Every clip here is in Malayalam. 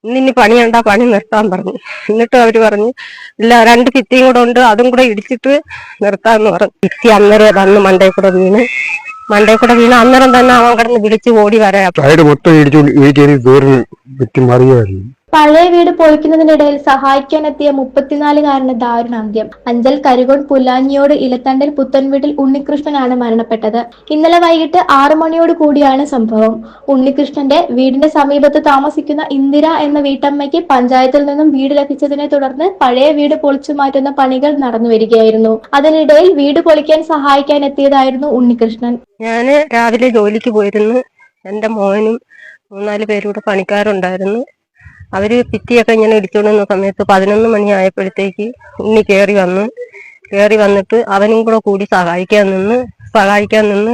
ഇന്നിനി പണിയുണ്ടാ പണി നിർത്താൻ പറഞ്ഞു. എന്നിട്ട് അവര് പറഞ്ഞു ഇല്ല, 2 ഭിത്തിയും കൂടെ ഉണ്ട്, അതും കൂടെ ഇടിച്ചിട്ട് നിർത്താന്ന് പറഞ്ഞു. ഭിത്തി അന്നേരം വന്ന് മണ്ടേ കൂടെ വീണ് അന്നേരം തന്നെ അവൻ കിടന്ന് വിളിച്ച് ഓടി വരാം. മൊത്തം ഇടിച്ചു മറിയായിരുന്നു. പഴയ വീട് പൊളിക്കുന്നതിനിടയിൽ സഹായിക്കാനെത്തിയ 34-കാരന് ദാരുണാന്ത്യം. അഞ്ചൽ കരികോൺ പുല്ലാഞ്ഞിയോട് ഇലത്തണ്ടൽ പുത്തൻവീട്ടിൽ ഉണ്ണികൃഷ്ണനാണ് മരണപ്പെട്ടത്. ഇന്നലെ വൈകിട്ട് 6 മണിയോട് കൂടിയാണ് സംഭവം. ഉണ്ണികൃഷ്ണന്റെ വീടിന്റെ സമീപത്ത് താമസിക്കുന്ന ഇന്ദിര എന്ന വീട്ടമ്മയ്ക്ക് പഞ്ചായത്തിൽ നിന്നും വീട് ലഭിച്ചതിനെ തുടർന്ന് പഴയ വീട് പൊളിച്ചു മാറ്റുന്ന പണികൾ നടന്നു വരികയായിരുന്നു. അതിനിടയിൽ വീട് പൊളിക്കാൻ സഹായിക്കാൻ എത്തിയതായിരുന്നു ഉണ്ണികൃഷ്ണൻ. ഞാന് രാവിലെ ജോലിക്ക് പോയിരുന്നു. എന്റെ മോനും 3-4 പേരൂടെ പണിക്കാരുണ്ടായിരുന്നു. അവര് ഭിത്തിയൊക്കെ ഇങ്ങനെ ഇടിച്ചോണ്ടിരുന്ന സമയത്ത് 11 മണി ആയപ്പോഴത്തേക്ക് ഉണ്ണി കയറി വന്നിട്ട് അവനും കൂടി സഹായിക്കാൻ നിന്ന്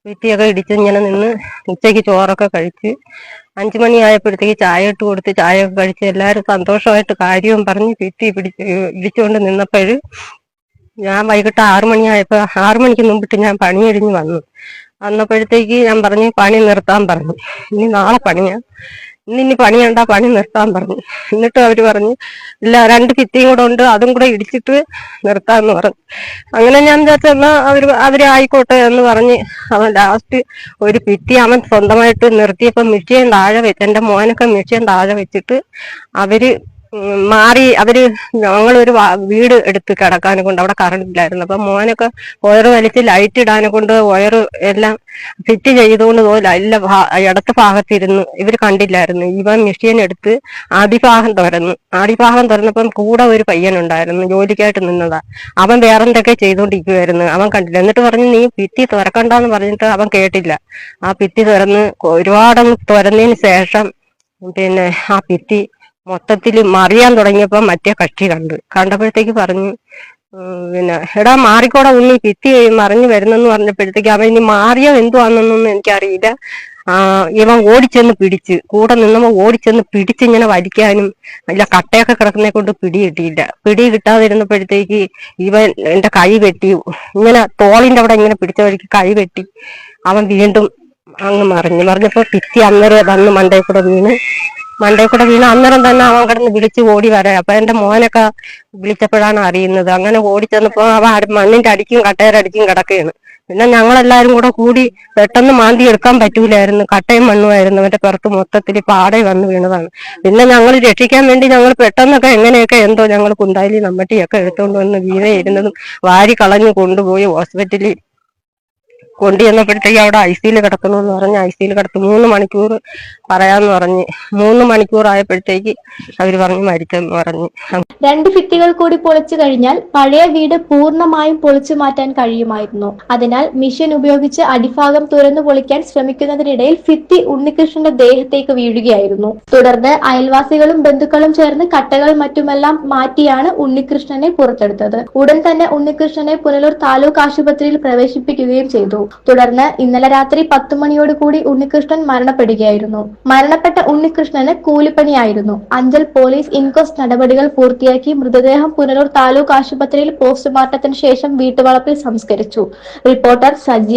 ഭിത്തിയൊക്കെ ഇടിച്ച് ഇങ്ങനെ നിന്ന് ഉച്ചയ്ക്ക് ചോറൊക്കെ കഴിച്ച് 5 മണി ആയപ്പോഴത്തേക്ക് ചായ ഇട്ട് കൊടുത്ത് ചായയൊക്കെ കഴിച്ച് എല്ലാവരും സന്തോഷമായിട്ട് കാര്യവും പറഞ്ഞ് ഭിത്തി ഇടിച്ചുകൊണ്ട് നിന്നപ്പോഴ് ഞാൻ വൈകിട്ട് 6 മണിയായപ്പോ 6 മണിക്ക് മുമ്പിട്ട് ഞാൻ പണി കഴിഞ്ഞ് വന്നപ്പോഴത്തേക്ക് ഞാൻ പറഞ്ഞു പണി നിർത്താൻ പറഞ്ഞു. ഇനി നാളെ ഇന്നിനി പണിയുണ്ടാ പണി നിർത്താൻ പറഞ്ഞു. എന്നിട്ട് അവര് പറഞ്ഞു ഇല്ല, 2 ഭിത്തിയും കൂടെ ഉണ്ട്, അതും കൂടെ ഇടിച്ചിട്ട് നിർത്താന്ന് പറഞ്ഞു. അങ്ങനെ ഞാൻ വിചാരിച്ചെന്നാ അവര് ആയിക്കോട്ടെ എന്ന് പറഞ്ഞ് അവൻ ലാസ്റ്റ് ഒരു ഭിത്തി അവൻ സ്വന്തമായിട്ട് നിർത്തിയപ്പോ മിഷ്യൻ താഴെ വെച്ച്, എന്റെ മോനൊക്കെ മിഷ്യൻ താഴെ വെച്ചിട്ട് അവര് ഞങ്ങളൊരു വീട് എടുത്ത് കിടക്കാനെ കൊണ്ട് അവിടെ കറണ്ട് ഇല്ലായിരുന്നു. അപ്പൊ മോനൊക്കെ വയറ് വലിച്ച് ലൈറ്റ് ഇടാനെ കൊണ്ട് വയറ് എല്ലാം ഫിറ്റ് ചെയ്തുകൊണ്ട് ഇടത്ത് ഭാഗത്തിരുന്ന് ഇവര് കണ്ടില്ലായിരുന്നു. ഇവൻ മെഷീൻ എടുത്ത് ആദിഭാഗം തുറന്നപ്പം കൂടെ ഒരു പയ്യനുണ്ടായിരുന്നു, ജോലിക്കായിട്ട് നിന്നതാ. അവൻ വേറെന്തൊക്കെ ചെയ്തോണ്ടിരിക്കുവായിരുന്നു, അവൻ കണ്ടില്ല. എന്നിട്ട് പറഞ്ഞു നീ ഭിത്തി തുറക്കണ്ടെന്ന് പറഞ്ഞിട്ട് അവൻ കേട്ടില്ല. ആ ഭിത്തി ഒരുപാടങ്ങ് തുറന്നതിന് ശേഷം പിന്നെ ആ ഭിത്തി മൊത്തത്തിൽ മറിയാൻ തുടങ്ങിയപ്പോ മറ്റേ കക്ഷി കണ്ടപ്പോഴത്തേക്ക് പറഞ്ഞു പിന്നെ എടാ മാറിക്കോടെ ഉണ്ണി, ഭിത്തി മറിഞ്ഞു വരുന്നെന്ന് പറഞ്ഞപ്പോഴത്തേക്ക് അവൻ ഇനി മാറിയോ എന്തുവാന്നൊന്നും എനിക്കറിയില്ല. ഇവൻ കൂടെ നിന്നപ്പോ ഓടിച്ചെന്ന് പിടിച്ച് ഇങ്ങനെ വലിക്കാനും അല്ല, കട്ടയൊക്കെ കിടക്കുന്നേ കൊണ്ട് പിടി കിട്ടാതിരുന്നപ്പോഴത്തേക്ക് ഇവൻ എന്റെ കൈ വെട്ടി, ഇങ്ങനെ തോളിന്റെ അവിടെ ഇങ്ങനെ പിടിച്ച വഴിക്ക് കൈ വെട്ടി അവൻ വീണ്ടും അങ്ങ് മറിഞ്ഞപ്പോ ഭിത്തി അന്നേരം വന്ന് മണ്ടേ കൂടെ വീണ് അന്നേരം തന്നെ അവൻ കിടന്ന് വിളിച്ച് ഓടി വരാം. അപ്പൊ എന്റെ മോനൊക്കെ വിളിച്ചപ്പോഴാണ് അറിയുന്നത്. അങ്ങനെ ഓടിച്ചെന്നപ്പോ അവൻ മണ്ണിന്റെ അടിക്കും കട്ടയുടെ അടിക്കും കിടക്കുകയാണ്. പിന്നെ ഞങ്ങളെല്ലാരും കൂടി പെട്ടെന്ന് മാന്തി എടുക്കാൻ പറ്റൂലായിരുന്നു, കട്ടയും മണ്ണുമായിരുന്നു. അവന്റെ പുറത്ത് മൊത്തത്തിൽ പാടെ വന്ന് വീണതാണ്. പിന്നെ ഞങ്ങൾ രക്ഷിക്കാൻ വേണ്ടി ഞങ്ങൾ പെട്ടെന്നൊക്കെ എങ്ങനെയൊക്കെ എന്തോ ഞങ്ങൾ കുന്താലി നമ്മട്ടിയൊക്കെ എടുത്തോണ്ട് വന്ന് വീണ ഇരുന്നതും വാരി കളഞ്ഞു കൊണ്ടുപോയി ഹോസ്പിറ്റലിൽ കൊണ്ടുചെന്നപ്പോഴത്തേക്ക് അവിടെ ICU കിടക്കണമെന്ന് പറഞ്ഞ് ICU കിടത്തി 3 മണിക്കൂർ പറയാന്ന് പറഞ്ഞ് 3 മണിക്കൂർ ആയപ്പോഴത്തേക്ക് അവര് പറഞ്ഞു മരിച്ചെന്ന് പറഞ്ഞ്. 2 ഭിത്തികൾ കൂടി പൊളിച്ചു കഴിഞ്ഞാൽ പഴയ വീട് പൂർണ്ണമായും പൊളിച്ചു മാറ്റാൻ കഴിയുമായിരുന്നു. അതിനാൽ മിഷ്യൻ ഉപയോഗിച്ച് അടിഭാഗം തുറന്നു പൊളിക്കാൻ ശ്രമിക്കുന്നതിനിടയിൽ ഭിത്തി ഉണ്ണികൃഷ്ണന്റെ ദേഹത്തേക്ക് വീഴുകയായിരുന്നു. തുടർന്ന് അയൽവാസികളും ബന്ധുക്കളും ചേർന്ന് കട്ടകൾ മറ്റുമെല്ലാം മാറ്റിയാണ് ഉണ്ണികൃഷ്ണനെ പുറത്തെടുത്തത്. ഉടൻ തന്നെ ഉണ്ണികൃഷ്ണനെ പുനലൂർ താലൂക്ക് ആശുപത്രിയിൽ പ്രവേശിപ്പിക്കുകയും ചെയ്തു. തുടർന്ന് ഇന്നലെ രാത്രി 10 മണിയോടുകൂടി ഉണ്ണികൃഷ്ണൻ മരണപ്പെടുകയായിരുന്നു. മരണപ്പെട്ട ഉണ്ണികൃഷ്ണന് കൂലിപ്പണിയായിരുന്നു. അഞ്ചൽ പോലീസ് ഇൻക്വസ്റ്റ് നടപടികൾ പൂർത്തിയാക്കി മൃതദേഹം പുനലൂർ താലൂക്ക് ആശുപത്രിയിൽ പോസ്റ്റ്മോർട്ടത്തിന് ശേഷം വീട്ടുവളപ്പിൽ സംസ്കരിച്ചു. റിപ്പോർട്ടർ സജി.